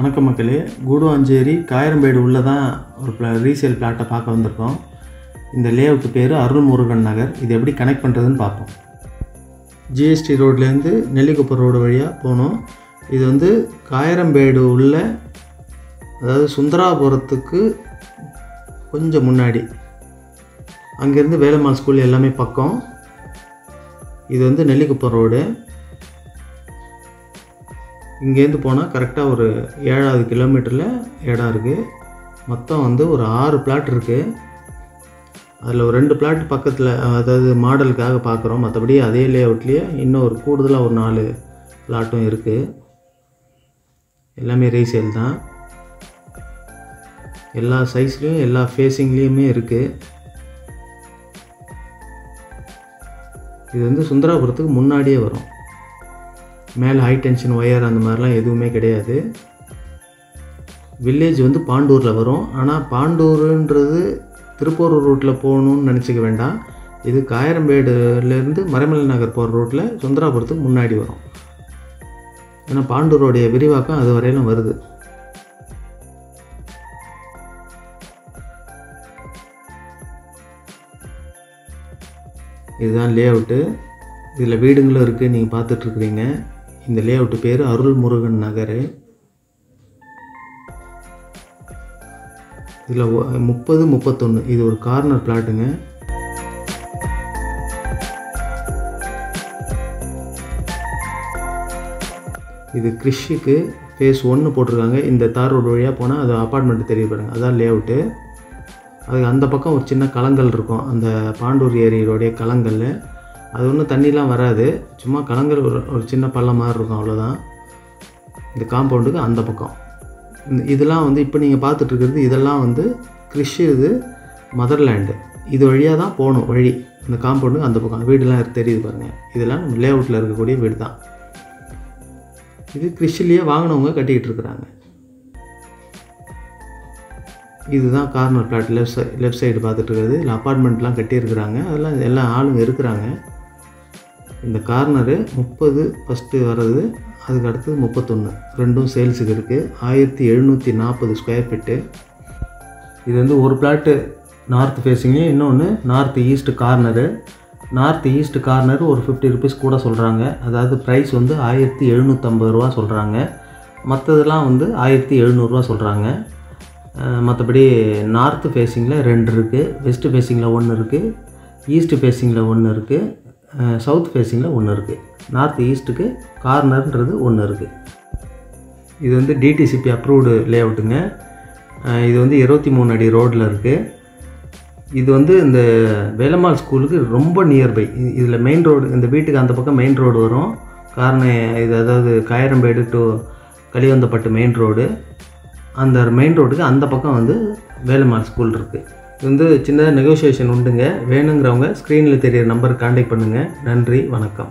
வணக்கம் மக்களே, கூடுவாஞ்சேரி காயரம்பேடு உள்ளே தான் ஒரு ரீசேல் பிளாட்டை பார்க்க வந்திருக்கோம். இந்த லேஅவுட்டு பேர் அருள்முருகன் நகர். இது எப்படி கனெக்ட் பண்ணுறதுன்னு பார்ப்போம். ஜிஎஸ்டி ரோட்லேருந்து நெல்லிக்குப்பம் ரோடு வழியாக போகணும். இது வந்து காயரம்பேடு உள்ள, அதாவது சுந்தராபுரத்துக்கு கொஞ்சம் முன்னாடி, அங்கேருந்து வேலம்மாள் ஸ்கூல் எல்லாமே பக்கம். இது வந்து நெல்லிக்குப்பம் ரோடு. இங்கேருந்து போனால் கரெக்டாக ஒரு 7வது கிலோமீட்டரில் இடம் இருக்குது. மொத்தம் வந்து ஒரு 6 பிளாட் இருக்குது. அதில் ஒரு 2 பிளாட் பக்கத்தில், அதாவது மாடலுக்காக பார்க்குறோம். மற்றபடி அதே லேஅவுட்லேயே இன்னும் ஒரு கூடுதலாக ஒரு 4 பிளாட்டும் இருக்குது. எல்லாமே ரீசேல் தான். எல்லா சைஸ்லேயும் எல்லா ஃபேஸிங்லேயுமே இருக்குது. இது வந்து சுந்தராபுரத்துக்கு முன்னாடியே வரும். மேலே ஹை டென்ஷன் ஒயர் அந்த மாதிரிலாம் எதுவுமே கிடையாது. வில்லேஜ் வந்து பாண்டூரில் வரும். ஆனால் பாண்டூருன்றது திருப்பூர் ரூட்டில் போகணுன்னு நினச்சிக்க வேண்டாம். இது காயரம்பேடுலேருந்து மறைமலை நகர் போகிற ரூட்டில் சுந்தராபுரத்துக்கு முன்னாடி வரும். ஏன்னா பாண்டூரோடைய விரிவாக்கம் அது வரையிலும் வருது. இதுதான் லேஅவுட்டு. இதில் வீடுங்களும் இருக்குது, நீங்கள் பார்த்துட்ருக்குறீங்க. இந்த லேஅவுட்டு பேர் அருள்முருகன் நகர். இதில் 30, 31 இது ஒரு கார்னர் பிளாட்டுங்க. இது கிறிஷுக்கு ஃபேஸ் 1 போட்டிருக்காங்க. இந்த தார் ரோடு வழியாக போனால் அது அப்பார்ட்மெண்ட்டு தெரிய பாருங்கள். அதுதான் லேஅவுட்டு. அதுக்கு அந்த பக்கம் ஒரு சின்ன கலங்கள் இருக்கும். அந்த பாண்டூர் ஏரியோடைய கலங்கள். அது ஒன்றும் தண்ணிலாம் வராது, சும்மா கலங்கள் ஒரு சின்ன பள்ளம் மாதிரி இருக்கும், அவ்வளோதான். இந்த காம்பவுண்டுக்கு அந்த பக்கம் இதெல்லாம் வந்து இப்போ நீங்கள் பார்த்துட்ருக்கிறது இதெல்லாம் வந்து கிறிஷு, இது மதர்லேண்டு. இது வழியாக தான் போகணும் வழி. இந்த காம்பவுண்டுக்கு அந்த பக்கம் வீடுலாம் தெரியுது பாருங்கள். இதெல்லாம் நம்ம லேஅவுட்டில் இருக்கக்கூடிய வீடு தான். இது கிறிஷிலேயே வாங்கினவங்க கட்டிக்கிட்டு இருக்கிறாங்க. இதுதான் கார்னர் பிளாட். லெஃப்ட் சைடு பார்த்துட்ருக்கிறது. இல்லை அப்பார்ட்மெண்ட்லாம் கட்டியிருக்கிறாங்க. அதெல்லாம் எல்லாம் ஆளுங்க இருக்கிறாங்க. இந்த கார்னரு 30 ஃபஸ்ட்டு வர்றது, அதுக்கு அடுத்தது 31, ரெண்டும் சேல்ஸுக்கு இருக்குது. 1740 ஸ்கொயர் ஃபீட்டு. இது வந்து ஒரு பிளாட்டு நார்த் ஃபேஸிங்கு, இன்னொன்று north east corner. North east corner ஒரு 50 ருபீஸ் கூட சொல்கிறாங்க. அதாவது ப்ரைஸ் வந்து 1750 ரூபா சொல்கிறாங்க. மற்றதெல்லாம் வந்து 1700 சொல்கிறாங்க. மற்றபடி நார்த்து ஃபேஸிங்கில் 2 இருக்குது, வெஸ்ட் ஃபேஸிங்கில் 1 இருக்குது, ஈஸ்ட் ஃபேஸிங்கில் 1 இருக்குது, சவுத் ஃபேஸிங்கில் 1 இருக்குது. நார்த் ஈஸ்ட்டுக்கு கார்னர்ன்றது 1 இருக்குது. இது வந்து டிடிசிபி அப்ரூவ்டு லேஅவுட்டுங்க. இது வந்து 23 அடி ரோடில் இருக்குது. இது வந்து இந்த வேலம்மாள் ஸ்கூலுக்கு ரொம்ப நியர்பை. இதில் மெயின் ரோடு, இந்த வீட்டுக்கு அந்த பக்கம் மெயின் ரோடு வரும். காரணம் இது, அதாவது காயரம்பேடு டு கலிவந்தப்பட்டு மெயின் ரோடு. அந்த மெயின் ரோடுக்கு அந்த பக்கம் வந்து வேலம்மாள் ஸ்கூல் இருக்குது. இது வந்து சின்னதாக நெகோசியேஷன் உண்டுங்க. வேணுங்கிறவங்க ஸ்க்ரீனில் தெரியிற நம்பருக்கு கான்டாக்ட் பண்ணுங்கள். நன்றி, வணக்கம்.